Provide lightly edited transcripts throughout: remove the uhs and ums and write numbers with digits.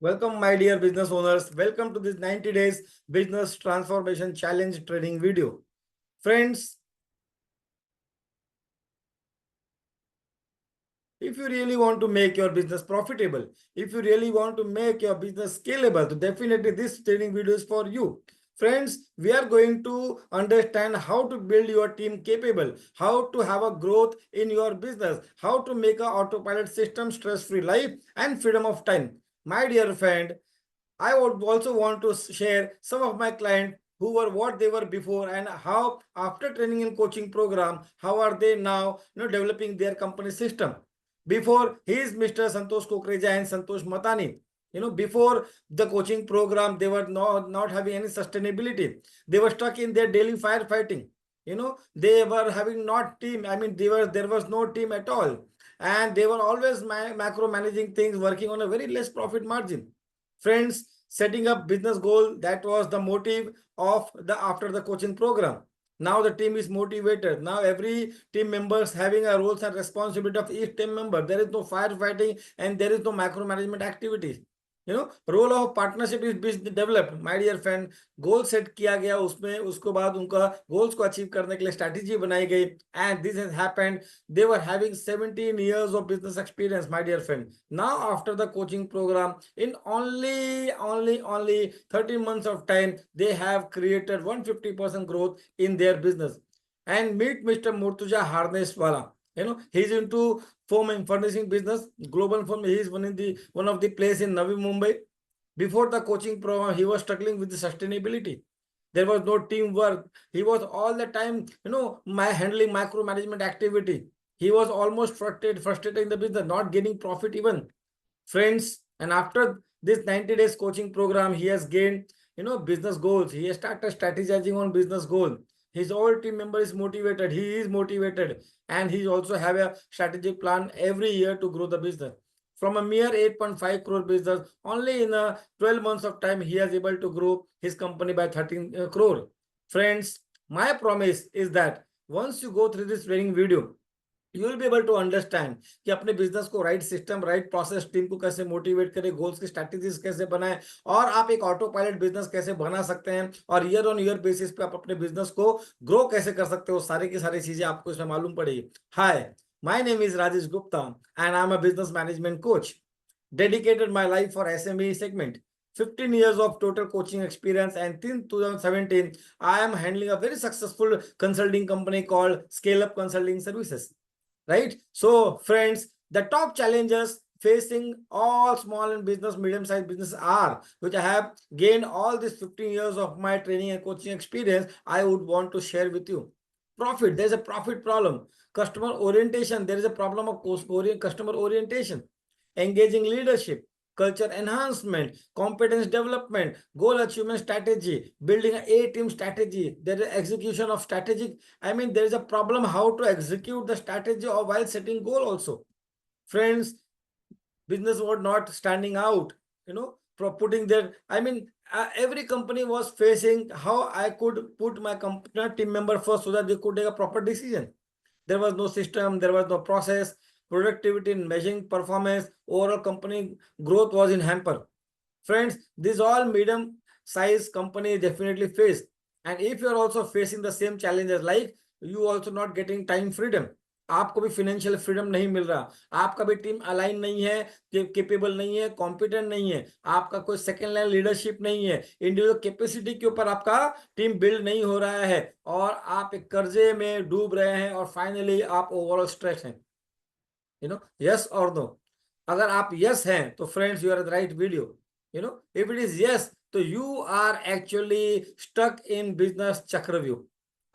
Welcome, my dear business owners. Welcome to this 90 days business transformation challenge training video. Friends, if you really want to make your business profitable, if you really want to make your business scalable, then definitely this training video is for you. Friends, we are going to understand how to build your team capable, how to have a growth in your business, how to make an autopilot system, stress-free life, and freedom of time. My dear friend, I would also want to share some of my clients who were what they were before and how after training and coaching program, how are they now developing their company system. Before he is Mr. Santosh Kokreja and Santosh Matani. Before the coaching program, they were not having any sustainability. They were stuck in their daily firefighting. They were having not team. I mean, there was no team at all. And they were always macro managing things, working on a very less profit margin. Friends, setting up business goal, that was the motive of the after the coaching program. Now the team is motivated. Now every team members having a roles and responsibility of each team member. There is no firefighting and there is no macro management activities. Role of partnership is developed my dear friend. Goal set किया गया उसमें, उसके बाद उनका goals को achieve करने के लिए स्ट्रैटेजी बनाई गई and this has happened. They were having 17 years of business experience, my dear friend. Now after the coaching program, in only 30 months of time, they have created 150% growth in their business. And meet Mr. Murtuja Harneswala. He's into foam and furnishing business, global firm. He is one of the place in Navi Mumbai. Before the coaching program, he was struggling with the sustainability. There was no teamwork. He was all the time, handling micromanagement activity. He was almost frustrated in the business, not getting profit even. Friends, and after this 90 days coaching program, he has gained, business goals. He has started strategizing on business goal. His whole team member is motivated. He is motivated. And he also have a strategic plan every year to grow the business. From a mere 8.5 crore business, only in 12 months of time, he is able to grow his company by 13 crore. Friends, my promise is that once you go through this training video, you will be able to understand कि अपने business को right system, right process, team को कैसे motivate करें, goals की strategies कैसे बनाएं और आप एक ऑटो पायलट बिजनेस कैसे बना सकते हैं और ईयर ऑन ईयर बेसिस पे आप अपने बिजनेस को ग्रो कैसे कर सकते हो. सारी की सारी चीजें आपको इसमें मालूम पड़ेगी. हाय, my name is Rajesh Gupta and I'm a business management coach. Dedicated my life for SME segment. 15 years of total coaching experience, and since 2017, I am handling a very successful consulting company called Scale Up Consulting Services. Right? So, friends, the top challenges facing all small and business, medium-sized business are, which I have gained all these 15 years of my training and coaching experience, I would want to share with you. Profit, there's a profit problem. Customer orientation, there is a problem of customer orientation. Engaging leadership, culture enhancement, competence development, goal achievement strategy, building an A-team strategy. There is execution of strategic. There is a problem how to execute the strategy or while setting goal also. Friends, business was not standing out, for putting their, every company was facing how I could put my company team member first so that they could take a proper decision. There was no system, there was no process. Productivity in measuring performance, overall company growth was in hamper. Friends, these all medium size companies definitely face. And if you are also facing the same challenges, like you also not getting time freedom, आपको भी financial freedom नहीं मिल रहा, आपका भी team align नहीं है, capable नहीं है, कॉम्पिटेंट नहीं है, आपका कोई सेकेंड लाइन लीडरशिप नहीं है, इंडिविजुअल कैपेसिटी के ऊपर आपका टीम बिल्ड नहीं हो रहा है और आप एक कर्जे में डूब रहे हैं और फाइनली आप ओवरऑल स्ट्रेस हैं. Yes or no? अगर आप yes हैं तो friends you are the right video. if it is yes, तो you are actually stuck in business चक्रव्यूह.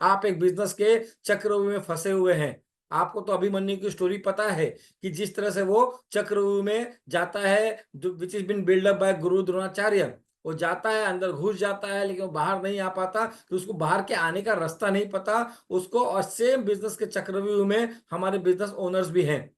आप एक बिजनेस के चक्रव्यूह में फंसे हुए हैं. आपको तो अभिमन्यु की स्टोरी पता है कि जिस तरह से वो चक्रव्यूह में जाता है, which is been build up by Guru Dronacharya. वो जाता है, अंदर घुस जाता है, लेकिन वो बाहर नहीं आ पाता, तो उसको बाहर के आने का रास्ता नहीं पता उसको. और सेम बिजनेस के चक्रव्यूह में हमारे बिजनेस ओनर्स भी हैं.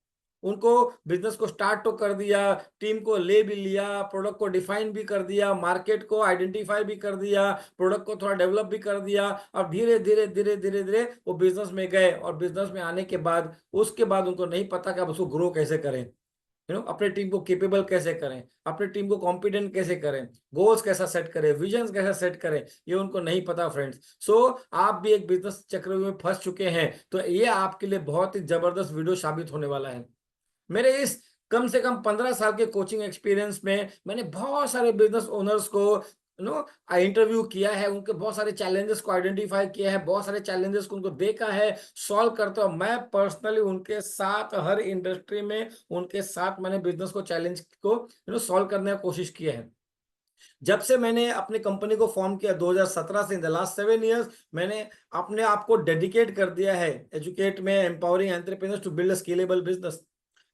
उनको बिजनेस को स्टार्ट तो कर दिया, टीम को ले भी लिया, प्रोडक्ट को डिफाइन भी कर दिया, मार्केट को आइडेंटिफाई भी कर दिया, प्रोडक्ट को थोड़ा डेवलप भी कर दिया. अब धीरे धीरे धीरे धीरे धीरे वो बिजनेस में गए और बिजनेस में आने के बाद उसके बाद उनको नहीं पता कि अब उसको ग्रो कैसे करें. अपने टीम को केपेबल कैसे करें, अपने टीम को कॉम्पिटेंट कैसे करें, गोल्स कैसा सेट करें, विजन कैसा सेट करें, ये उनको नहीं पता फ्रेंड्स। सो आप भी एक बिजनेस चक्र में फंस चुके हैं तो ये आपके लिए बहुत ही जबरदस्त वीडियो साबित होने वाला है। मेरे इस कम से कम 15 साल के कोचिंग एक्सपीरियंस में मैंने बहुत सारे बिजनेस ओनर्स को इंटरव्यू किया है, उनके बहुत सारे चैलेंजेस को आइडेंटिफाई किया है, बहुत सारे चैलेंजेस को उनको देखा है, सॉल्व करते हुए मैं पर्सनली उनके साथ हर इंडस्ट्री में उनके साथ मैंने बिजनेस को चैलेंज को सॉल्व करने की कोशिश किया है। जब से मैंने अपनी कंपनी को फॉर्म किया 2017 से, इन द लास्ट 7 इयर्स मैंने अपने आप को डेडिकेट कर दिया है एजुकेट में, empowering entrepreneurs to build a scalable business.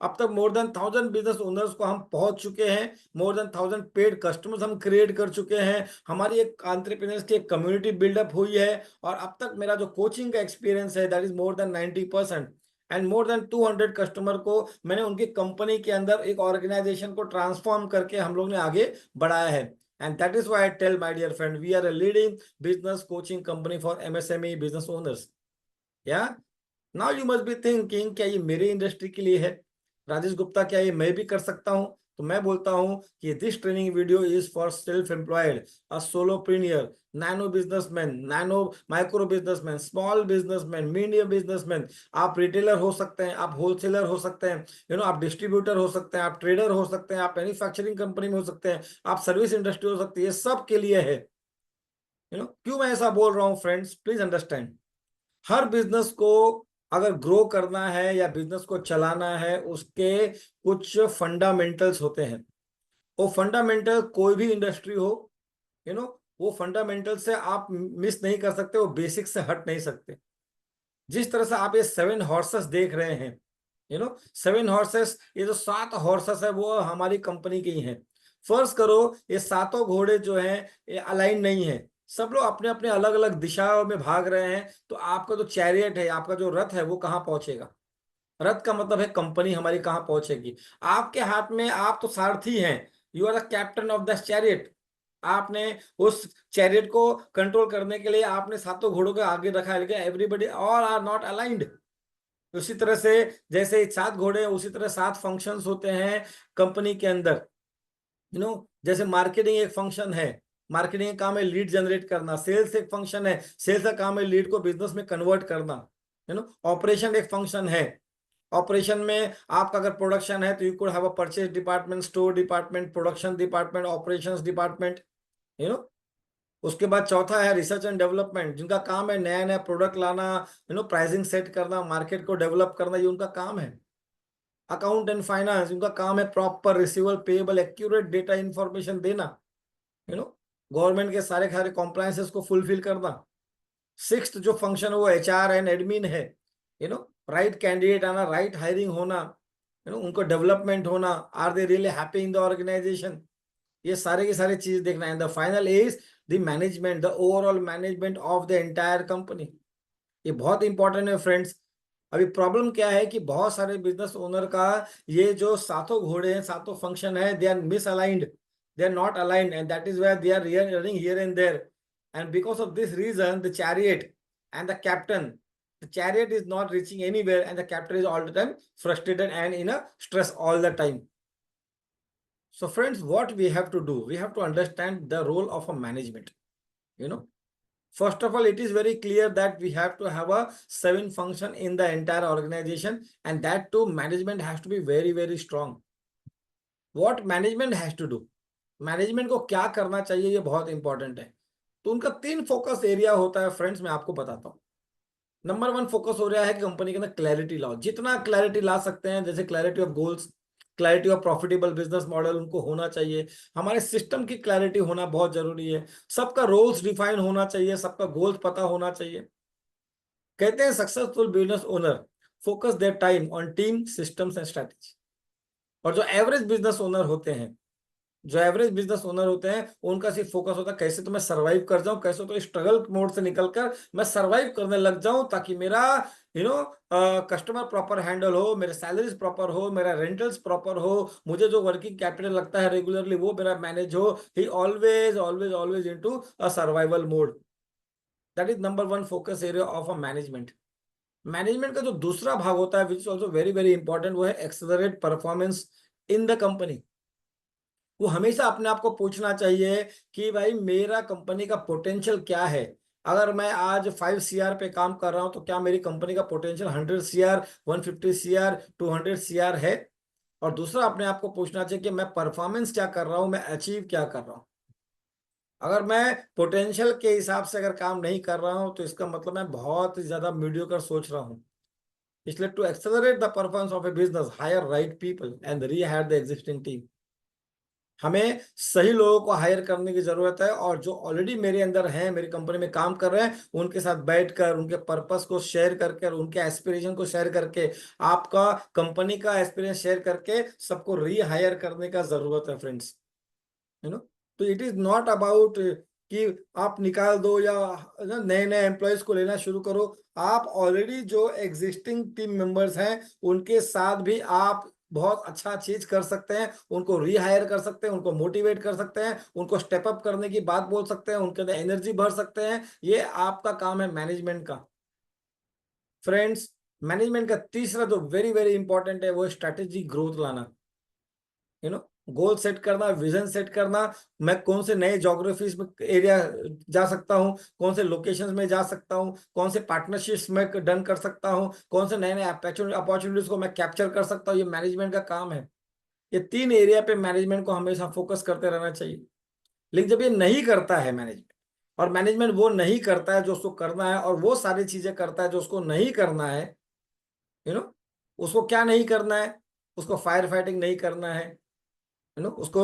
अब तक मोर देन 1000 बिजनेस ओनर्स को हम पहुंच चुके हैं, मोर देन 1000 पेड कस्टमर्स हम क्रिएट कर चुके हैं, हमारी एक एंटरप्रेन्योर्स की एक कम्युनिटी बिल्डअप हुई है, और अब तक मेरा जो कोचिंग का एक्सपीरियंस है that is more than 90%, and more than 200 customer को मैंने उनकी कंपनी के अंदर एक ऑर्गेनाइजेशन को ट्रांसफॉर्म करके हम लोग ने आगे बढ़ाया है। And that is why I tell my dear friend, we are a leading business coaching company for MSME business owners. Yeah. Now you must be thinking, क्या ये मेरे इंडस्ट्री के लिए है राजेश गुप्ता, क्या ये मैं भी कर सकता हूं? तो मैं बोलता हूं कि this training video is for self employed, a solopreneur, nano businessman, nano micro businessman, small businessman, medium businessman. आप रिटेलर हो सकते हैं, आप होलसेलर हो सकते हैं, आप डिस्ट्रीब्यूटर हो सकते हैं, आप ट्रेडर हो सकते हैं, आप मैन्युफैक्चरिंग कंपनी में हो सकते हैं, आप सर्विस इंडस्ट्री हो सकती है, सब के लिए है। क्यों मैं ऐसा बोल रहा हूँ friends, please understand. Her business को अगर ग्रो करना है या बिजनेस को चलाना है, उसके कुछ फंडामेंटल्स होते हैं। वो फंडामेंटल कोई भी इंडस्ट्री हो, वो फंडामेंटल से आप मिस नहीं कर सकते, वो बेसिक से हट नहीं सकते। जिस तरह से आप ये 7 हॉर्सेस देख रहे हैं, 7 हॉर्सेस, ये जो 7 हॉर्सेस है वो हमारी कंपनी के ही हैं। फर्ज करो ये सातों घोड़े जो हैं ये अलाइन नहीं है, सब लोग अपने अपने अलग अलग दिशाओं में भाग रहे हैं, तो आपका जो चैरियट है, आपका जो रथ है, वो कहाँ पहुंचेगा? रथ का मतलब है कंपनी हमारी कहाँ पहुंचेगी। आपके हाथ में, आप तो सारथी हैं, you are the captain of the chariot. आपने उस चैरियट को कंट्रोल करने के लिए आपने सातों घोड़ों के आगे रखा है, लेकिन everybody all are not aligned. उसी तरह से जैसे 7 घोड़े हैं, उसी तरह 7 फंक्शंस होते हैं कंपनी के अंदर। जैसे मार्केटिंग एक फंक्शन है, मार्केटिंग का काम है लीड जनरेट करना। सेल्स एक फंक्शन है, सेल्स का काम है लीड को बिजनेस में कन्वर्ट करना। ऑपरेशन एक फंक्शन है, ऑपरेशन में आपका अगर प्रोडक्शन है तो you could have a purchase department, store department, production department, operations department. You know उसके बाद चौथा है रिसर्च एंड डेवलपमेंट, जिनका काम है नया नया प्रोडक्ट लाना, प्राइसिंग सेट करना, मार्केट को डेवलप करना, ये उनका काम है। अकाउंट एंड फाइनेंस, उनका काम है proper receivable, payable, accurate data information देना, गवर्नमेंट के सारे सारे कॉम्प्लायंसेस को फुलफिल करना। सिक्स्थ जो फंक्शन है वो एचआर एंड एडमिन है, राइट कैंडिडेट आना, राइट हायरिंग होना, उनको डेवलपमेंट होना, are they really happy in the organisation, ये सारे की सारी चीज देखना है। The final is the management, the overall management of the entire company. ये बहुत इंपॉर्टेंट है फ्रेंड्स। अभी प्रॉब्लम क्या है कि बहुत सारे बिजनेस ओनर का ये जो सातों घोड़े हैं, सातों फंक्शन है, they are misaligned, they are not aligned, and that is where they are running here and there, and because of this reason the chariot and the captain, the chariot is not reaching anywhere and the captain is all the time frustrated and in a stress all the time. So friends, what we have to do, we have to understand the role of a management. First of all, it is very clear that we have to have a 7 function in the entire organization, and that too management has to be very very strong. What management has to do, management को क्या करना चाहिए, ये बहुत important है। तो उनका 3 focus area होता है फ्रेंड्स, मैं आपको बताता हूँ। नंबर 1 फोकस हो रहा है कि कंपनी के अंदर क्लैरिटी लाओ, जितना क्लैरिटी ला सकते हैं, जैसे clarity of goals, clarity of profitable business model उनको होना चाहिए। हमारे सिस्टम की क्लैरिटी होना बहुत जरूरी है, सबका रोल्स डिफाइन होना चाहिए, सबका गोल्स पता होना चाहिए। कहते हैं successful business owner focus their time on team, systems and strategy. और जो एवरेज बिजनेस ओनर होते हैं, जो एवरेज बिजनेस ओनर होते हैं, उनका सिर्फ फोकस होता है कैसे तो मैं सरवाइव कर जाऊं, कैसे तो स्ट्रगल मोड से निकलकर मैं सरवाइव करने लग जाऊं, ताकि मेरा कस्टमर प्रॉपर हैंडल हो, मेरे सैलरीज प्रॉपर हो, मेरा रेंटल्स प्रॉपर हो, मुझे जो वर्किंग कैपिटल लगता है रेगुलरली वो मेरा मैनेज हो। ही always always always into a survival mode. That is number 1 focus area of a management. Management का जो दूसरा भाग होता है which is also very very important, वो है accelerate performance in the company. वो हमेशा अपने आप को पूछना चाहिए कि भाई मेरा कंपनी का पोटेंशियल क्या है। अगर मैं आज 5 CR पे काम कर रहा हूं तो क्या मेरी कंपनी का पोटेंशियल 100 CR, 150 CR, 200 CR है। और दूसरा अपने आप को पूछना चाहिए कि मैं परफॉर्मेंस क्या कर रहा हूं, मैं अचीव क्या कर रहा हूं। अगर मैं पोटेंशियल के हिसाब से अगर काम नहीं कर रहा हूं तो इसका मतलब मैं बहुत ज्यादा मीडियोकर सोच रहा हूं। इसलिए to accelerate the performance of a business, hire right people and rehire the existing team. हमें सही लोगों को हायर करने की जरूरत है, और जो ऑलरेडी मेरे अंदर हैं, मेरी कंपनी में काम कर रहे हैं, उनके साथ बैठकर उनके पर्पस को शेयर करके और उनके एस्पिरेशन को शेयर करके, आपका कंपनी का एक्सपीरियंस शेयर करके सबको रीहायर करने का जरूरत है फ्रेंड्स। यू नो, तो इट इज नॉट अबाउट कि आप निकाल दो या नए नए एम्प्लॉयज को लेना शुरू करो। आप ऑलरेडी जो एग्जिस्टिंग टीम मेंबर्स हैं उनके साथ भी आप बहुत अच्छा चीज कर सकते हैं, उनको रीहायर कर सकते हैं, उनको मोटिवेट कर सकते हैं, उनको स्टेप अप करने की बात बोल सकते हैं, उनके अंदर एनर्जी भर सकते हैं। ये आपका काम है मैनेजमेंट का। फ्रेंड्स, मैनेजमेंट का तीसरा जो वेरी वेरी इंपॉर्टेंट है वो है स्ट्रेटेजी ग्रोथ लाना। यू नो, गोल सेट करना, विजन सेट करना। मैं कौन से नए ज्योग्राफीज में एरिया जा सकता हूँ, कौन से लोकेशंस में जा सकता हूँ, कौन से पार्टनरशिप्स में डन कर सकता हूँ, कौन से नए नए अपॉर्चुनिटीज को मैं कैप्चर कर सकता हूँ। ये मैनेजमेंट का काम है। ये 3 एरिया पे मैनेजमेंट को हमेशा फोकस करते रहना चाहिए। लेकिन जब ये नहीं करता है मैनेजमेंट, और मैनेजमेंट वो नहीं करता है जो उसको करना है, और वो सारी चीजें करता है जो उसको नहीं करना है, यू नो, उसको क्या नहीं करना है, उसको फायर फाइटिंग नहीं करना है, उसको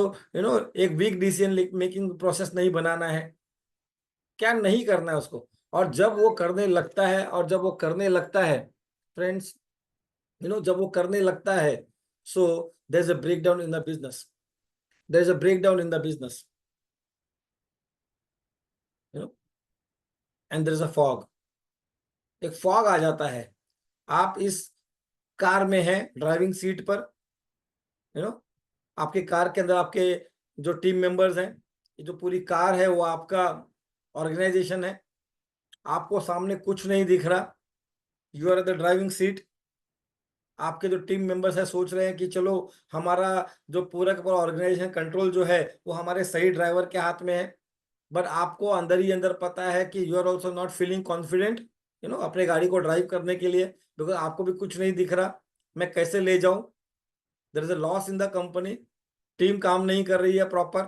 एक वीक डिसीजन मेकिंग प्रोसेस नहीं बनाना है, क्या नहीं करना है उसको। और जब वो करने लगता है, फ्रेंड्स, जब वो करने लगता है, so there is a breakdown in the business, there is a breakdown in the business, you know and there is a fog. एक फॉग आ जाता है। आप इस कार में हैं, ड्राइविंग सीट पर, यू नो आपके कार के अंदर आपके जो टीम मेंबर्स हैं, ये जो पूरी कार है वो आपका ऑर्गेनाइजेशन है। आपको सामने कुछ नहीं दिख रहा, you are the driving seat. आपके जो टीम मेंबर्स है सोच रहे हैं कि चलो हमारा जो पूरा का पूरा ऑर्गेनाइजेशन कंट्रोल जो है वो हमारे सही ड्राइवर के हाथ में है। बट आपको अंदर ही अंदर पता है कि you are also not feeling confident, अपने गाड़ी को ड्राइव करने के लिए, बिकॉज आपको भी कुछ नहीं दिख रहा। मैं कैसे ले जाऊं, there is a loss in the company. Team काम नहीं कर रही है प्रॉपर,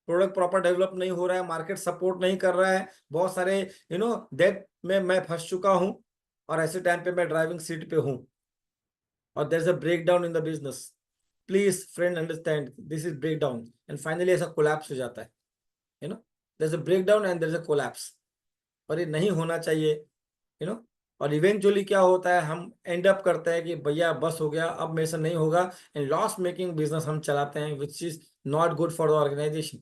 प्रोडक्ट प्रॉपर डेवलप नहीं हो रहा है, मार्केट सपोर्ट नहीं कर रहा है, बहुत सारे डेट में मैं फंस चुका हूं, और ऐसे टाइम पे मैं ड्राइविंग सीट पे हूं, और there is a breakdown in the business. Please friend understand, this is breakdown, and finally ऐसा कोलैप्स हो जाता है। There is a breakdown and there is a collapse. और ये नहीं होना चाहिए, यू नो और इवेंचुअली क्या होता है, हम एंड अप करते हैं कि भैया बस हो गया, अब मेरे से नहीं होगा, एंड लॉस मेकिंग बिजनेस हम चलाते हैं, which is not good for the organisation.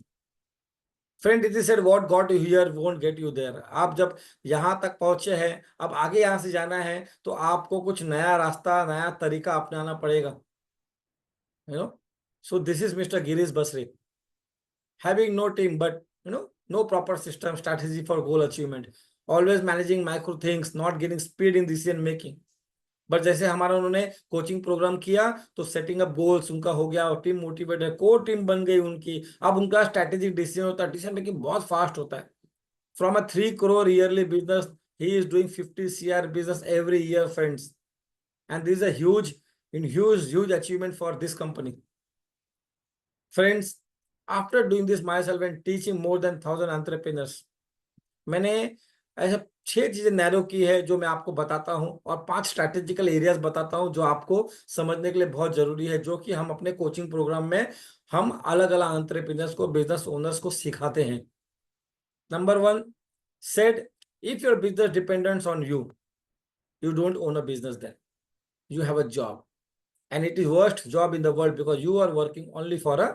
Friend, it is said what got you here won't get you there. आप जब यहां तक पहुंचे हैं, अब आगे यहां से जाना है, तो आपको कुछ नया रास्ता, नया तरीका अपनाना पड़ेगा। You know so this is mister Girish Basri, having no team, but no proper system strategy for goal achievement, always managing micro things, not getting speed in decision making। But जैसे हमारा उन्होंने कोचिंग प्रोग्राम किया तो setting up goals उनका हो गया, और team motivated, core team बन गई उनकी। अब उनका स्ट्रेटेजिक डिसीजन होता है, डिसीजन मेकिंग बहुत फास्ट होता है। From a 3 crore yearly business, he is doing 50 CR business every year friends, and this is a huge achievement for this company. Friends, after doing this my self and teaching more than 1000 entrepreneurs, मैंने ऐसे 6 चीजें narrow की है जो मैं आपको बताता हूं, और 5 स्ट्रैटेजिकल एरियाज बताता हूं जो आपको समझने के लिए बहुत जरूरी है, जो कि हम अपने कोचिंग प्रोग्राम में हम अलग अलग एंटरप्रेन्योर्स को, बिजनेस ओनर्स को सिखाते हैं। Number 1, said if your business dependents on you, you don't own a business, then you have a job, and it is worst job in the world because you are working only for a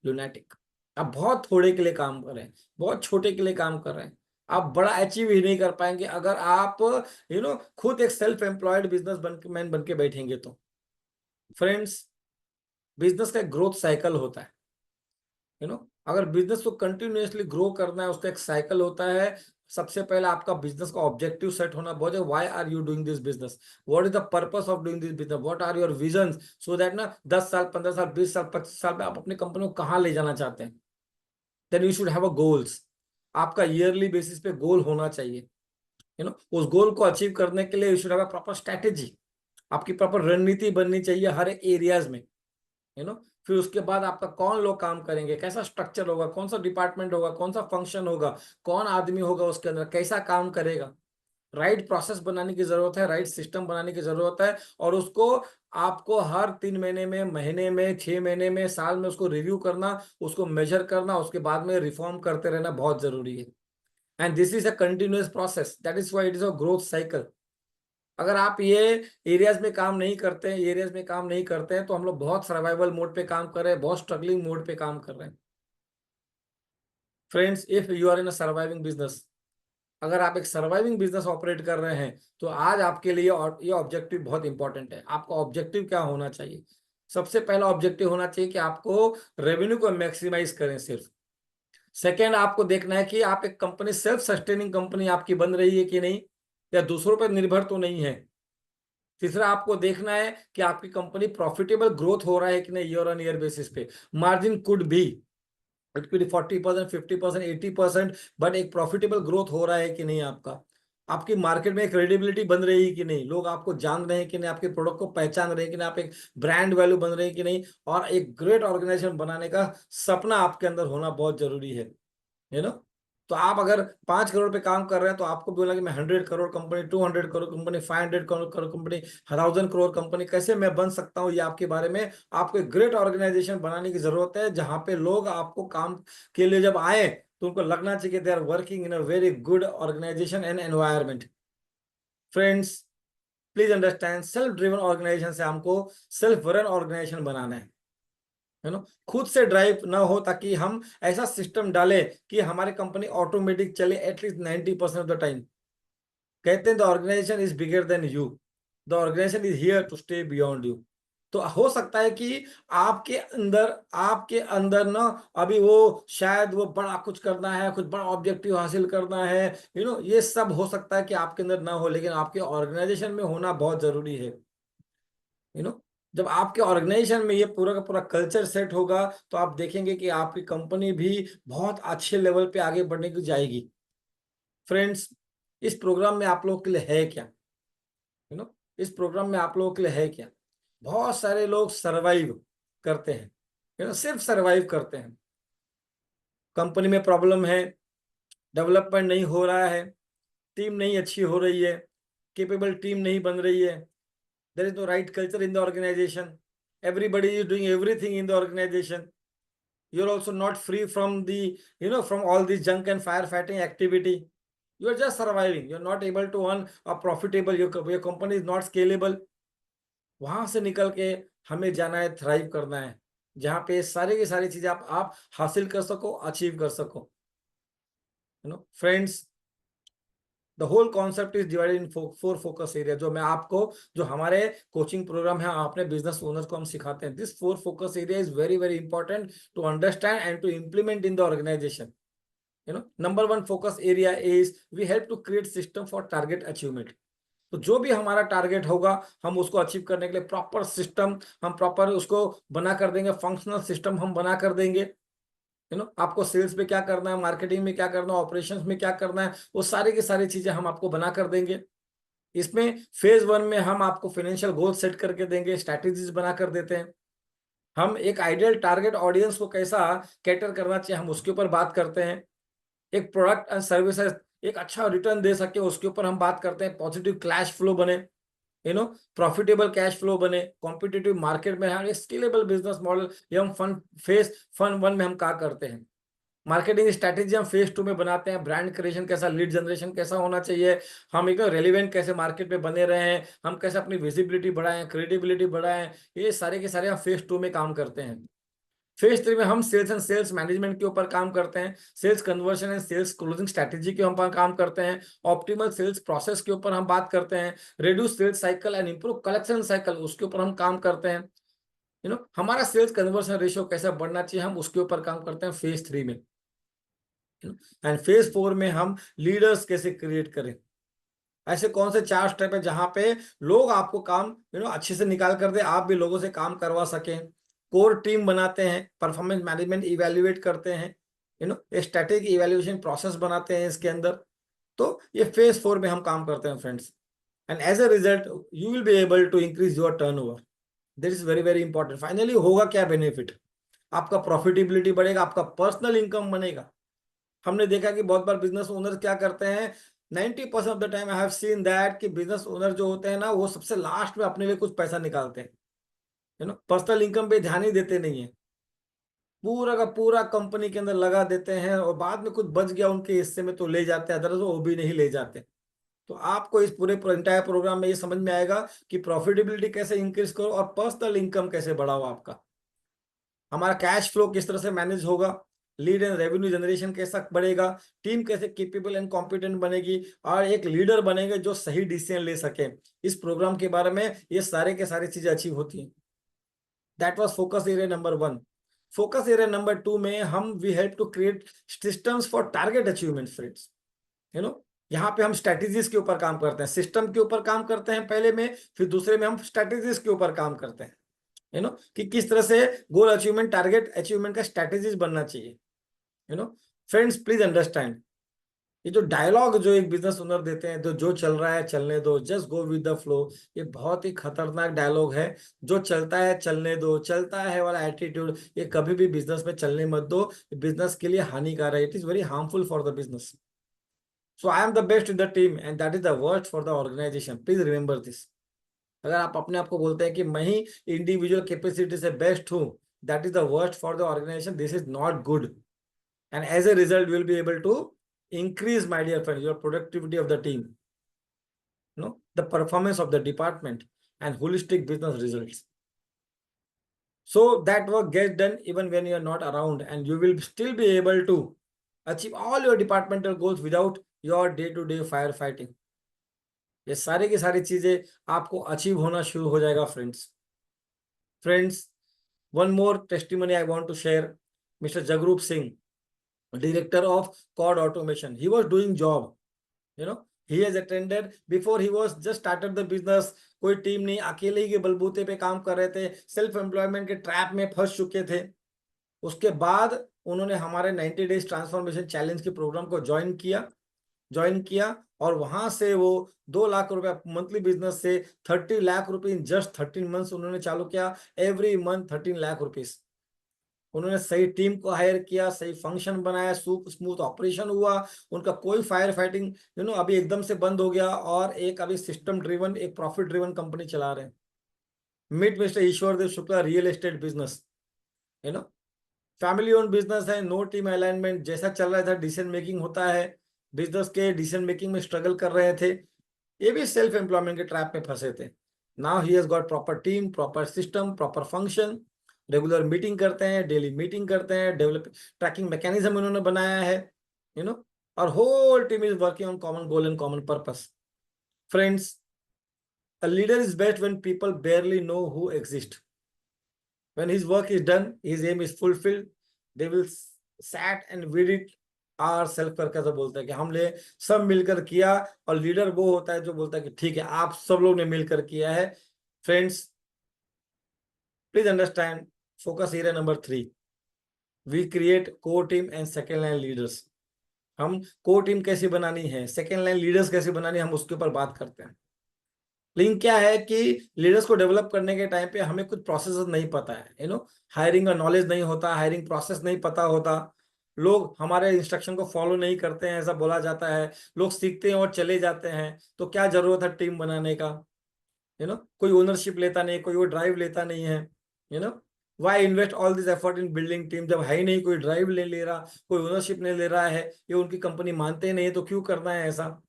lunatic। आप बहुत थोड़े के लिए काम कर रहे हैं, बहुत छोटे के लिए काम कर रहे हैं। आप बड़ा अचीव ही नहीं कर पाएंगे अगर आप खुद एक सेल्फ एम्प्लॉयड बिजनेस मैन बन के बैठेंगे तो। फ्रेंड्स, बिजनेस का ग्रोथ साइकिल होता है। अगर बिजनेस को कंटिन्यूअसली ग्रो करना है, उसका एक साइकिल होता है। सबसे पहले आपका बिजनेस का ऑब्जेक्टिव सेट होना बहुत है। Why are you doing this business, what is the purpose of doing this business, what are your vision, so that ना 10 साल 15 साल 20 साल 25 साल में आप अपनी कंपनी को कहाँ ले जाना चाहते हैं। Then you should have a goals. आपका ईयरली बेसिस पे गोल होना चाहिए। उस गोल को अचीव करने के लिए you should have a proper strategy. आपकी प्रॉपर रणनीति बननी चाहिए हर एरियाज में। यू नो फिर उसके बाद आपका कौन लोग काम करेंगे, कैसा स्ट्रक्चर होगा, कौन सा डिपार्टमेंट होगा, कौन सा फंक्शन होगा, कौन आदमी होगा उसके अंदर, कैसा काम करेगा। राइट प्रोसेस बनाने की जरूरत है, राइट सिस्टम बनाने की जरूरत है। और उसको आपको हर 3 महीने में, महीने में, 6 महीने में, साल में उसको रिव्यू करना, उसको मेजर करना, उसके बाद में रिफॉर्म करते रहना बहुत जरूरी है। And this is a continuous process, that is why it is a growth cycle. अगर आप ये एरियाज में काम नहीं करते हैं, एरियाज में काम नहीं करते हैं, तो हम लोग बहुत सर्वाइवल मोड पे काम कर रहे हैं, बहुत स्ट्रगलिंग मोड पे काम कर रहे हैं। Friends, if you are in a surviving business, अगर आप एक सर्वाइविंग बिजनेस ऑपरेट कर रहे हैं, तो आज आपके लिए ये ऑब्जेक्टिव बहुत इंपॉर्टेंट है। आपका ऑब्जेक्टिव क्या होना चाहिए? सबसे पहला ऑब्जेक्टिव होना चाहिए कि आपको रेवेन्यू को मैक्सिमाइज करें सिर्फ। सेकेंड, आपको देखना है कि आप एक कंपनी, सेल्फ सस्टेनिंग कंपनी आपकी बन रही है कि नहीं, या दूसरों पर निर्भर तो नहीं है। तीसरा, आपको देखना है कि आपकी कंपनी प्रॉफिटेबल ग्रोथ हो रहा है कि नहीं ईयर ऑन ईयर बेसिस पे। Margin could be, it could 40%, 50%, 80%, but एक प्रॉफिटेबल ग्रोथ हो रहा है कि नहीं आपका। आपकी मार्केट में एक क्रेडिबिलिटी बन रही है कि नहीं, लोग आपको जान रहे हैं कि नहीं, आपके प्रोडक्ट को पहचान रहे हैं कि नहीं, आप एक ब्रांड वैल्यू बन रहे हैं कि नहीं। और एक ग्रेट ऑर्गेनाइजेशन बनाने का सपना आपके अंदर होना बहुत जरूरी है। यू नो तो आप अगर 5 करोड़ पे काम कर रहे हैं, तो आपको बोला कि मैं 100 crore company, 200 crore company, 500 crore company, 1000 crore company कैसे मैं बन सकता हूँ, ये आपके बारे में आपको एक ग्रेट ऑर्गेनाइजेशन बनाने की जरूरत है, जहां पे लोग आपको काम के लिए जब आए, तो उनको लगना चाहिए कि they are working in a very good organisation and environment. Friends, please understand, self driven organisation से हमको सेल्फ रन ऑर्गेनाइजेशन बनाना है। खुद से ड्राइव ना हो, ताकि हम ऐसा सिस्टम डालें कि हमारी कंपनी ऑटोमेटिक चले एटलीस्ट 90% ऑफ द टाइम। कहते हैं the organisation is bigger than you, the organisation is here to stay beyond you. तो हो सकता है कि आपके अंदर ना अभी वो शायद वो बड़ा कुछ करना है, कुछ बड़ा ऑब्जेक्टिव हासिल करना है, ये सब हो सकता है कि आपके अंदर ना हो, लेकिन आपके ऑर्गेनाइजेशन में होना बहुत जरूरी है। यू नो जब आपके ऑर्गेनाइजेशन में ये पूरा का पूरा कल्चर सेट होगा, तो आप देखेंगे कि आपकी कंपनी भी बहुत अच्छे लेवल पे आगे बढ़ने की जाएगी। फ्रेंड्स, इस प्रोग्राम में आप लोगों के लिए है क्या? यू नो इस प्रोग्राम में आप लोगों के लिए है क्या? बहुत सारे लोग सरवाइव करते हैं, सिर्फ सरवाइव करते हैं। कंपनी में प्रॉब्लम है, डेवलपमेंट नहीं हो रहा है, टीम नहीं अच्छी हो रही है, केपेबल टीम नहीं बन रही है, there is no right culture in the organization, everybody is doing everything in the organization, you're also not free from the from all this junk and firefighting activity, you're just surviving, you're not able to earn a profitable, your company is not scalable। वहां से निकल के हमें जाना है, thrive करना है, जहाँ पे सारी की सारी चीजें आप हासिल कर सको, अचीव कर सको। Friends, the whole concept is divided in 4 focus area, जो हमारे कोचिंग प्रोग्राम है, अपने बिजनेस ओनर्स को हम सिखाते हैं। This 4 focus area is very very important to understand and to implement in the organisation. Number 1 focus area is we help to create system for target achievement. तो जो भी हमारा टारगेट होगा, हम उसको अचीव करने के लिए प्रॉपर सिस्टम, हम प्रॉपर उसको बना कर देंगे, फंक्शनल सिस्टम हम बना कर देंगे। आपको सेल्स में क्या करना है, मार्केटिंग में क्या करना है, ऑपरेशंस में क्या करना है, वो सारी की सारी चीजें हम आपको बना कर देंगे। इसमें फेज 1 में हम आपको फाइनेंशियल गोल सेट करके देंगे, स्ट्रैटेजीज बना कर देते हैं। हम एक आइडियल टारगेट ऑडियंस को कैसा कैटर करना चाहिए, हम उसके ऊपर बात करते हैं। एक प्रोडक्ट एंड सर्विसेज एक अच्छा रिटर्न दे सके, उसके ऊपर हम बात करते हैं। पॉजिटिव कैश फ्लो बने, प्रॉफिटेबल कैश फ्लो बने, कॉम्पिटिटिव मार्केट में हम स्केलेबल बिजनेस मॉडल, ये हम फन 1 में हम क्या करते हैं। मार्केटिंग स्ट्रैटेजी हम फेज 2 में बनाते हैं। ब्रांड क्रिएशन कैसा, लीड जनरेशन कैसा होना चाहिए, हम एक रेलिवेंट कैसे मार्केट में बने रहे हैं, हम कैसे अपनी विजिबिलिटी बढ़ाएं, क्रेडिबिलिटी बढ़ाएं, ये सारे के सारे हम फेज 2 में काम करते हैं। फेज 3 में हम सेल्स एंड सेल्स मैनेजमेंट के ऊपर काम करते हैं। Sales conversion and sales closing strategy के ऊपर काम करते हैं। ऑप्टिमल सेल्स प्रोसेस के ऊपर हम बात करते हैं। Reduce sales cycle and improve collection cycle, उसके ऊपर हम काम करते हैं। हमारा सेल्स कन्वर्शन रेशियो कैसे बढ़ना चाहिए, हम उसके ऊपर काम करते हैं फेज 3 में। एंड फेज 4 में हम लीडर्स कैसे क्रिएट करें, ऐसे कौन से 4 स्टेप है जहां पे लोग आपको काम अच्छे से निकाल कर दे, आप भी लोगों से काम करवा सकें। कोर टीम बनाते हैं, परफॉर्मेंस मैनेजमेंट इवेल्युएट करते हैं, स्ट्रेटेजिक इवेल्युएशन प्रोसेस बनाते हैं इसके अंदर। तो ये फेज 4 में हम काम करते हैं friends. And as a result you will be able to increase your turnover. This is very very important. Finally होगा क्या बेनिफिट, आपका प्रॉफिटेबिलिटी बढ़ेगा, आपका पर्सनल इनकम बनेगा। हमने देखा कि बहुत बार बिजनेस ओनर क्या करते हैं, 90% of the time I have seen that कि बिजनेस ओनर जो होते हैं ना, वो सबसे लास्ट में अपने लिए कुछ पैसा निकालते हैं, पर्सनल इनकम पे ध्यान ही देते नहीं है, पूरा का पूरा कंपनी के अंदर लगा देते हैं और बाद में कुछ बच गया उनके हिस्से में तो ले जाते हैं, अदरवाइज वो भी नहीं ले जाते। तो आपको इस पूरे एंटायर प्रोग्राम में ये समझ में आएगा कि प्रॉफिटेबिलिटी कैसे इंक्रीज करो और पर्सनल इनकम कैसे बढ़ाओ आपका, हमारा कैश फ्लो किस तरह से मैनेज होगा, लीड एंड रेवेन्यू जनरेशन कैसा बढ़ेगा, टीम कैसे केपेबल एंड कॉम्पिटेंट बनेगी, और एक लीडर बनेगा जो सही डिसीजन ले सके। इस प्रोग्राम के बारे में ये सारे के सारी चीजें अचीव होती हैं। That was focus area number 1। Focus area number 2 में हम we help to create systems for target achievement friends. यहाँ पे हम स्ट्रेटेजीज के ऊपर काम करते हैं, सिस्टम के ऊपर काम करते हैं पहले में, फिर दूसरे में हम स्ट्रेटेजीज के ऊपर काम करते हैं, कि किस तरह से गोल अचीवमेंट टारगेट अचीवमेंट का स्ट्रेटेजीज बनना चाहिए। फ्रेंड्स प्लीज अंडरस्टैंड, ये जो डायलॉग जो एक बिजनेस ओनर देते हैं, तो जो चल रहा है चलने दो, just go with the flow, ये बहुत ही खतरनाक डायलॉग है। जो चलता है चलने दो, चलता है वाला एटीट्यूड ये कभी भी बिजनेस में चलने मत दो, बिजनेस के लिए हानिकारक है, it is very harmful for the business. So I am the best in the team and that is the worst for the organisation, please remember this. अगर आप अपने आप को बोलते हैं कि मैं ही इंडिविजुअल कैपेसिटी से बेस्ट हूं, that is the worst for the organisation, this is not good. And as a result will be able to increase, my dear friend, your productivity of the team, the performance of the department and holistic business results. So that work gets done even when you are not around, and you will still be able to achieve all your departmental goals without your day-to-day firefighting. ये सारी की सारी चीजें आपको achieve होना शुरू हो जाएगा friends. One more testimony I want to share. Mister Jagroop Singh, director of Cod Automation, he was doing job, he has attended before, he was just started the business, कोई टीम नहीं, अकेले ही के बलबूते पे काम कर रहे थे, सेल्फ एम्प्लॉयमेंट के ट्रैप में फंस चुके थे। उसके बाद उन्होंने हमारे 90 डेज ट्रांसफॉर्मेशन चैलेंज के प्रोग्राम को ज्वाइन किया और वहां से वो 2 लाख रुपया मंथली बिजनेस से 30 लाख रुपए इन जस्ट 13 मंथ्स उन्होंने चालू किया। Every month 13 lakh rupees. उन्होंने सही टीम को हायर किया, सही फंक्शन बनाया, स्मूथ ऑपरेशन हुआ, उनका कोई फायर फाइटिंग अभी एकदम से बंद हो गया, और एक अभी सिस्टम ड्रिवन, एक प्रॉफिट ड्रिवन कंपनी चला रहे हैं। Meet mister Ishwar Dev Shukla, real estate business, family own business है, नो टीम अलाइनमेंट, जैसा चल रहा था डिसीजन मेकिंग होता है, बिजनेस के डिसीजन मेकिंग में स्ट्रगल कर रहे थे, ये भी सेल्फ एम्प्लॉयमेंट के ट्रैप में फंसे थे। Now he has got proper team, proper system, proper function, regular meeting करते हैं, डेली मीटिंग करते हैं, डेवलप ट्रैकिंग मैकेनिज्म उन्होंने बनाया है, और whole team is working on common goal and common purpose. Friends, a leader is best when people barely know who exist. When his work is done, his aim is fulfilled, they will sat and read it ourselves करके तो बोलता है कि हमने सब मिलकर किया, और लीडर वो होता है जो बोलता है कि ठीक है आप सब लोग ने मिलकर किया है। Friends please understand, focus area number 3, we create core team and second line leaders. हम कोर टीम कैसी बनानी है, सेकेंड लाइन लीडर्स कैसे बनानी है, हम उसके ऊपर बात करते हैं। लेकिन क्या है कि लीडर्स को डेवलप करने के टाइम पे हमें कुछ प्रोसेस नहीं पता है, हायरिंग का नॉलेज नहीं होता, हायरिंग प्रोसेस नहीं पता होता, लोग हमारे इंस्ट्रक्शन को फॉलो नहीं करते हैं, ऐसा बोला जाता है, लोग सीखते हैं और चले जाते हैं। तो क्या जरूरत है टीम बनाने का, कोई ओनरशिप लेता नहीं, कोई वो ड्राइव लेता नहीं है, why invest all this effort in building team, जब है ही नहीं, कोई ड्राइव ले रहा, कोई ओनरशिप नहीं ले रहा है, ये उनकी कंपनी मानते नहीं, तो क्यों करना है ऐसा,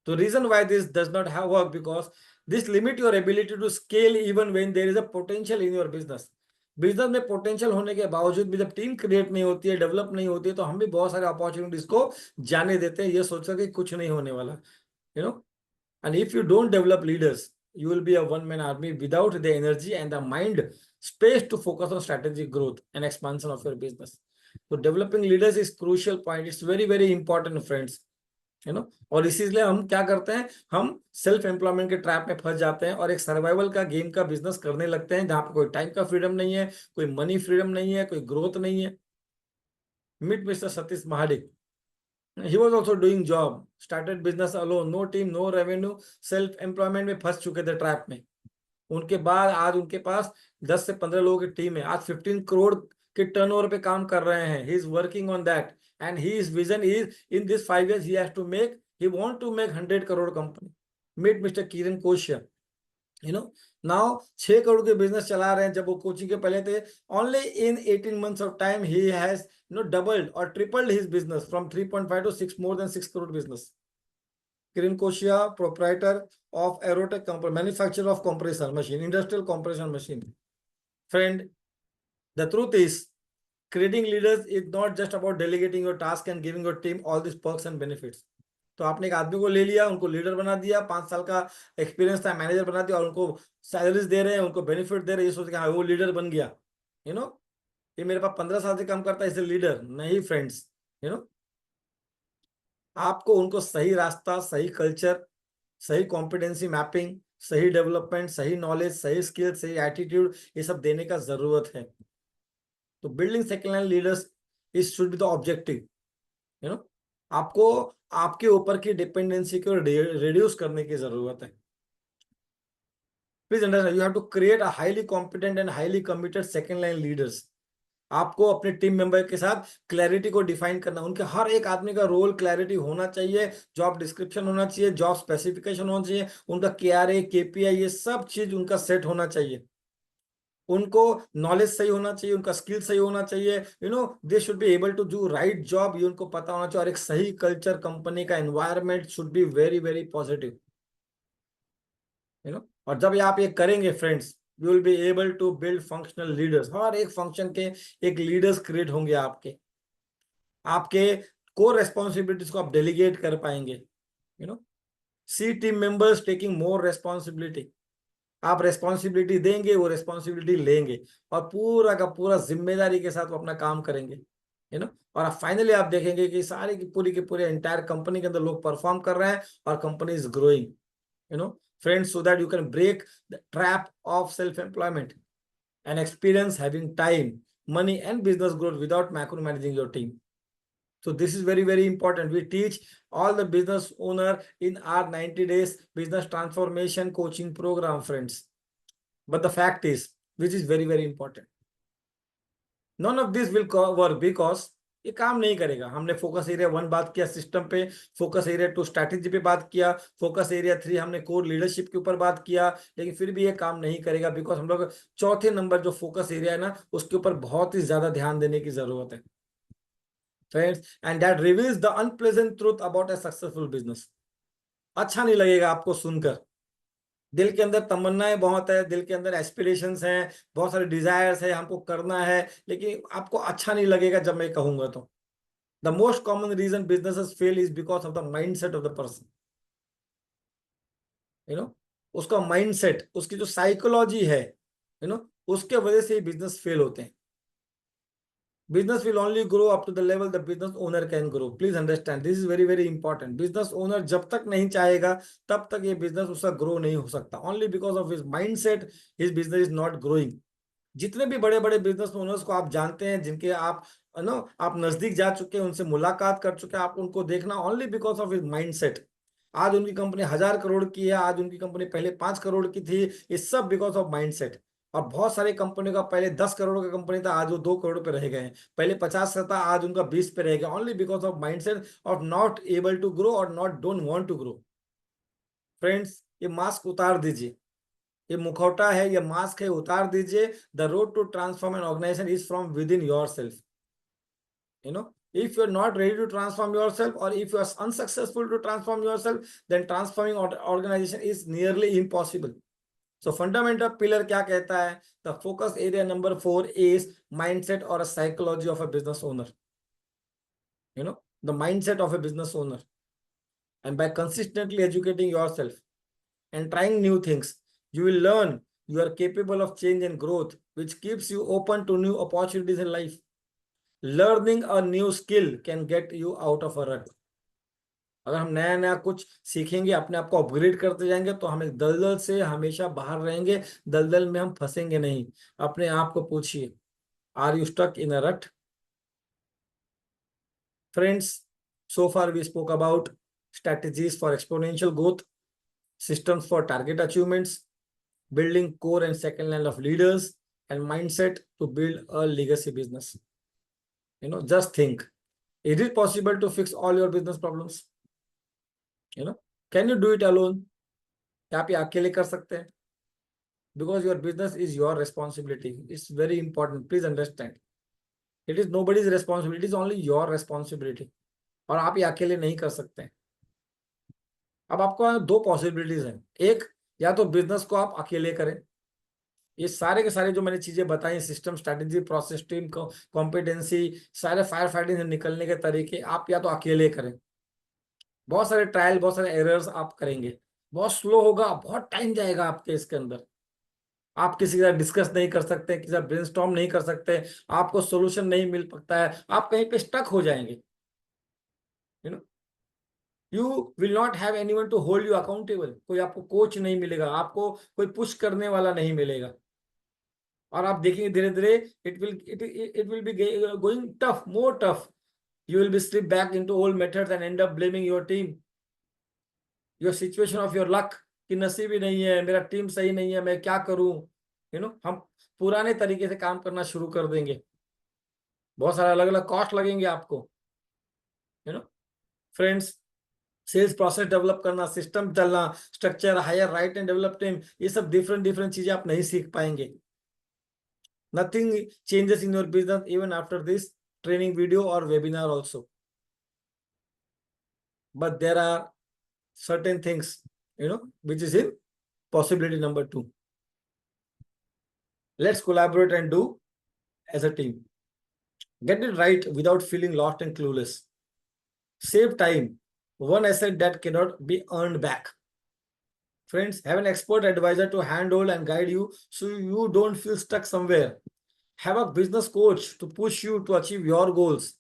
So reason why this does not have work, because this limit your ability to scale even when there is a potential in your business. Business में पोटेंशियल होने के बावजूद भी जब टीम क्रिएट नहीं होती है, डेवलप नहीं होती है, तो हम भी बहुत सारे अपॉर्चुनिटीज को जाने देते हैं, ये सोचकर कि कुछ नहीं होने वाला, and if you don't develop leaders, you will be a one-man army without the energy and the mind space to focus on strategic growth and expansion of your business. तो developing leaders is crucial point, it's very very important friends, है ना। और इसीलिए हम क्या करते हैं, हम सेल्फ एम्प्लॉयमेंट के ट्रैप में फंस जाते हैं और एक सर्वाइवल का गेम का बिजनेस करने लगते हैं, जहां पे कोई टाइम का फ्रीडम नहीं है, कोई मनी फ्रीडम नहीं है, कोई ग्रोथ नहीं है। Meet mister Satish Mahadik, he was also doing job, started business alone, no team, no revenue, self employment में फंस चुके थे ट्रैप में। उनके बाद आज उनके पास 10 से 15 लोगों की टीम है, आज 15 करोड़ के टर्नओवर पे काम कर रहे हैं। He is working on that and he is vision is in this 5 years he has to make, he want to make 100 crore company. Meet mister Kiran Koshiya, you know, now 6 crore के बिजनेस चला रहे हैं। जब वो कोचिंग के पहले थे, only in 18 months of time he has doubled or tripled his business from 3.5 to 6, more than 6 crore business। Kiran Koshia, proprietor of Aerotech company, manufacturer of compressor machine, industrial compression machine। Friend, the truth is, creating leaders is not just about delegating your task and giving your team all these perks and benefits। तो आपने एक आदमी को ले लिया, उनको leader बना दिया, 5 साल का एक्सपीरियंस था, मैनेजर बना दिया और उनको सैलरीज दे रहे हैं, उनको बेनिफिट दे रहे हैं, ये सोच के हाँ वो लीडर बन गया, यू नो, ये मेरे पास 15 साल से काम करता है इसे लीडर नहीं फ्रेंड्स, यू नो। आपको उनको सही रास्ता, सही कल्चर, सही कॉम्पिटेंसी मैपिंग, सही डेवलपमेंट, सही नॉलेज, सही स्किल, सही एटीट्यूड, ये सब देने का जरूरत है। तो building second line leaders is should be the objective, you know. आपको आपके ऊपर की डिपेंडेंसी को रिड्यूस करने की जरूरत है। Please understand, you have to create a highly competent and highly committed second line leaders. आपको अपने टीम मेंबर के साथ क्लैरिटी को डिफाइन करना, उनके हर एक आदमी का रोल क्लैरिटी होना चाहिए, जॉब डिस्क्रिप्शन होना चाहिए, जॉब स्पेसिफिकेशन होना चाहिए, उनका KRA KPI ये सब चीज उनका सेट होना चाहिए। उनको नॉलेज सही होना चाहिए, उनका स्किल सही होना चाहिए, they should be able to do right job, ये उनको पता होना चाहिए। और एक सही कल्चर, कंपनी का environment should be very very positive, और जब आप ये करेंगे friends, you will be able to build functional leaders. हर एक फंक्शन के एक लीडर्स क्रिएट होंगे आपके, आपके कोर रेस्पॉन्सिबिलिटीज को आप डेलीगेट कर पाएंगे, see team members taking more responsibility. आप रेस्पॉन्सिबिलिटी देंगे, वो रेस्पॉन्सिबिलिटी लेंगे और पूरा का पूरा जिम्मेदारी के साथ वो अपना काम करेंगे, और आप फाइनली आप देखेंगे कि सारी की पूरे एंटायर कंपनी के अंदर लोग परफॉर्म कर रहे हैं और company is growing, friends, so that you can break the trap of self-employment and experience having time, money and business growth without micromanaging your team. So this is very very important. We teach all the business owner in our 90 days business transformation coaching program, friends. But the fact is, which is very very important, none of this will work because ये काम नहीं करेगा। हमने focus area 1 बात किया system पे, focus area 2 strategy पे बात किया, फोकस एरिया 3 हमने कोर लीडरशिप के ऊपर बात किया, लेकिन फिर भी ये काम नहीं करेगा बिकॉज हम लोग चौथे नंबर जो फोकस एरिया है ना, उसके ऊपर बहुत ही ज्यादा ध्यान देने की जरूरत है friends. And that reveals the unpleasant truth about a successful business. अच्छा नहीं लगेगा आपको सुनकर, दिल के अंदर तमन्नाएं बहुत है, दिल के अंदर एस्पिरेशंस हैं, बहुत सारे डिजायर्स है, हमको करना है, लेकिन आपको अच्छा नहीं लगेगा जब मैं कहूंगा तो। The most common reason businesses fail is because of the mindset of the person, उसका mindset, उसकी जो साइकोलॉजी है, उसके वजह से ही बिजनेस फेल होते हैं। Business will only grow up to the level the business owner can grow. Please understand, this is very very important. Business owner जब तक नहीं चाहेगा तब तक ये बिजनेस उसका ग्रो नहीं हो सकता। Only because of his mindset his business is not growing. जितने भी बड़े बड़े बिजनेस ओनर्स को आप जानते हैं, जिनके आप आप नजदीक जा चुके हैं, उनसे मुलाकात कर चुके हैं, आप उनको देखना only because of his mindset. आज उनकी कंपनी 1000 करोड़ की है, आज उनकी कंपनी पहले 5 करोड़ की थी, ये सब बिकॉज ऑफ माइंडसेट। और बहुत सारी कंपनियों का पहले 10 करोड़ का कंपनी था, आज वो 2 करोड़ पे रह गए हैं, पहले 50 था आज उनका 20 पे रह गया, only because of mindset of not able to grow और not don't want to grow. Friends, ये मास्क उतार दीजिए, ये मुखौटा है, ये मास्क है, उतार दीजिए। The road to transform an organisation is from within yourself. If you're not ready to transform yourself, or if you are unsuccessful to transform yourself, then transforming organization is nearly impossible. So fundamental pillar क्या कहता है? The focus area number 4 is mindset or a psychology of a business owner. The mindset of a business owner. And by consistently educating yourself and trying new things, you will learn you are capable of change and growth, which keeps you open to new opportunities in life. learning a new skill can get you out of a rut. अगर हम नया नया कुछ सीखेंगे, अपने आप को upgrade करते जाएंगे, तो हम एक दलदल से हमेशा बाहर रहेंगे, दलदल में हम फंसेंगे नहीं। अपने आप को पूछिए, आर यू स्टक इन अ रट? Friends, so far we spoke about strategies for exponential growth, systems for target achievements, building core and second line of leaders, and mindset to build a legacy business. Just think, is it possible to fix all your business problems? Can you do it alone? क्या आप ये अकेले कर सकते हैं? Because your business is your responsibility. It's very important. Please understand. It is nobody's responsibility. It is only your responsibility. और आप ये अकेले नहीं कर सकते हैं। अब आपको दो पॉसिबिलिटीज हैं। एक, या तो बिजनेस को आप अकेले करें, ये सारे के सारे जो मैंने चीजें बताई, system, strategy, process, team, competency, सारे फायर फाइटिंग से निकलने के तरीके आप या तो अकेले करें। बहुत सारे ट्रायल, बहुत सारे एरर्स आप करेंगे, बहुत स्लो होगा, बहुत टाइम जाएगा आपके इसके अंदर। आप किसी के साथ डिस्कस नहीं कर सकते, किसी का ब्रेनस्टॉर्म नहीं कर सकते, आपको सोल्यूशन नहीं मिल सकता है, आप कहीं पे स्टक हो जाएंगे। You will not have anyone to hold you accountable. कोई आपको कोच नहीं मिलेगा, आपको कोई पुश करने वाला नहीं मिलेगा, और आप देखेंगे धीरे धीरे it will be going tough, more tough. You will be slipped back into old methods and end up blaming your team, your situation of your luck, कि नसीब ही नहीं है, मेरा टीम सही नहीं है, मैं क्या करूं। हम पुराने तरीके से काम करना शुरू कर देंगे, बहुत सारे अलग अलग कॉस्ट लगेंगे आपको। फ्रेंड्स, सेल्स प्रोसेस डेवलप करना, सिस्टम चलना, structure, hire, right and develop team, ये सब डिफरेंट डिफरेंट चीजें आप नहीं सीख पाएंगे। Nothing changes in your business even after this training video और webinar also, but there are certain things which is in possibility number 2. Let's collaborate and do as a team. Get it right without feeling lost and clueless. Save time, one asset that cannot be earned back. Friends, have an expert advisor to handhold and guide you so you don't feel stuck somewhere. Have a business coach to push you to achieve your goals.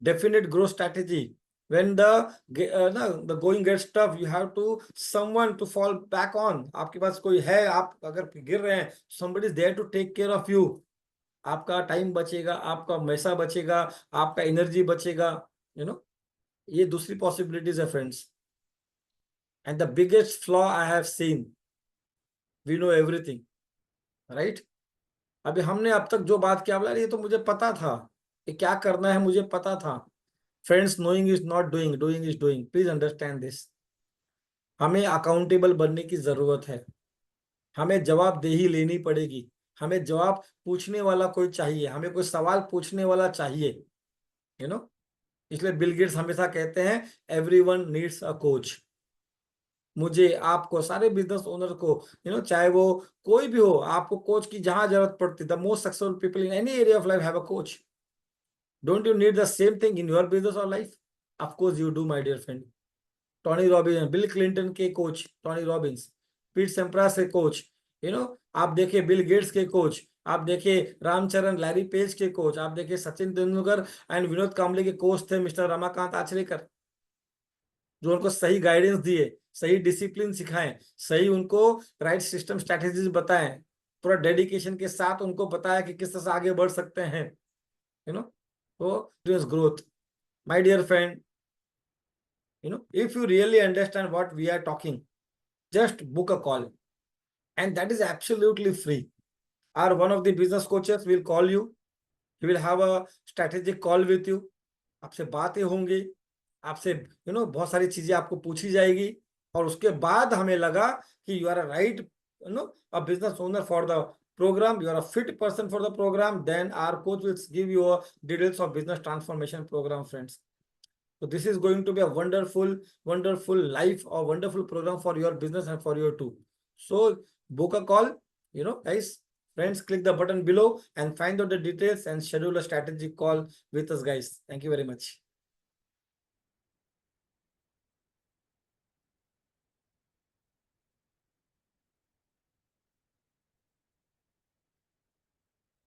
Definite growth strategy. When the going gets tough, you have to someone to fall back on. आपके पास कोई है, आप अगर गिर रहे हैं, somebody is there to take care of you. आपका time बचेगा, आपका पैसा बचेगा, आपका एनर्जी बचेगा। ये दूसरी पॉसिबिलिटीज है friends. And the biggest flaw I have seen, we know everything, right? अभी हमने अब तक जो बात किया, ये तो मुझे पता था, ये क्या करना है मुझे पता था। Friends, knowing is not doing, doing is doing. Please understand this. हमें अकाउंटेबल बनने की जरूरत है, हमें जवाबदेही लेनी पड़ेगी, हमें जवाब पूछने वाला कोई चाहिए, हमें कोई सवाल पूछने वाला चाहिए। इसलिए बिल गेट्स हमेशा कहते हैं एवरीवन नीड्स अ कोच। मुझे, आपको, सारे बिजनेस ओनर को, चाहे वो कोई भी हो, आपको कोच की जहां जरूरत पड़ती, the most successful people in any area of life have a coach. Don't you need the same thing in your business और life? Of course you do my dear friend. Tony Robbins, Bill Clinton के coach Tony Robbins, Pete Sampras के coach, आप देखिए Bill Gates के coach, आप देखिए Ramcharan, Larry page के coach, आप देखिए सचिन तेंदुलकर एंड विनोद कांबले के कोच थे मिस्टर रमाकांत आचरेकर, जो उनको सही गाइडेंस दिए, सही डिसिप्लिन सिखाएं, सही उनको राइट सिस्टम स्ट्रैटेजीज बताएं, पूरा डेडिकेशन के साथ उनको बताया कि किस तरह से आगे बढ़ सकते हैं। तो growth, my dear friend, if you really understand what we are talking, just book a call, and that is absolutely free. Or one of the business coaches will call you, he will have a strategic call with you, आपसे बातें होंगी, आपसे बहुत सारी चीजें आपको पूछी जाएगी, और उसके बाद हमें लगा कि you are a right a business owner for the program, you are a fit person for the program, then our coach will give you a details of business transformation program, friends. So this is going to be a wonderful, wonderful life or wonderful program for your business and for your too. So book a call, guys, friends, click the button below and find out the details and schedule a strategic call with us, guys. Thank you very much.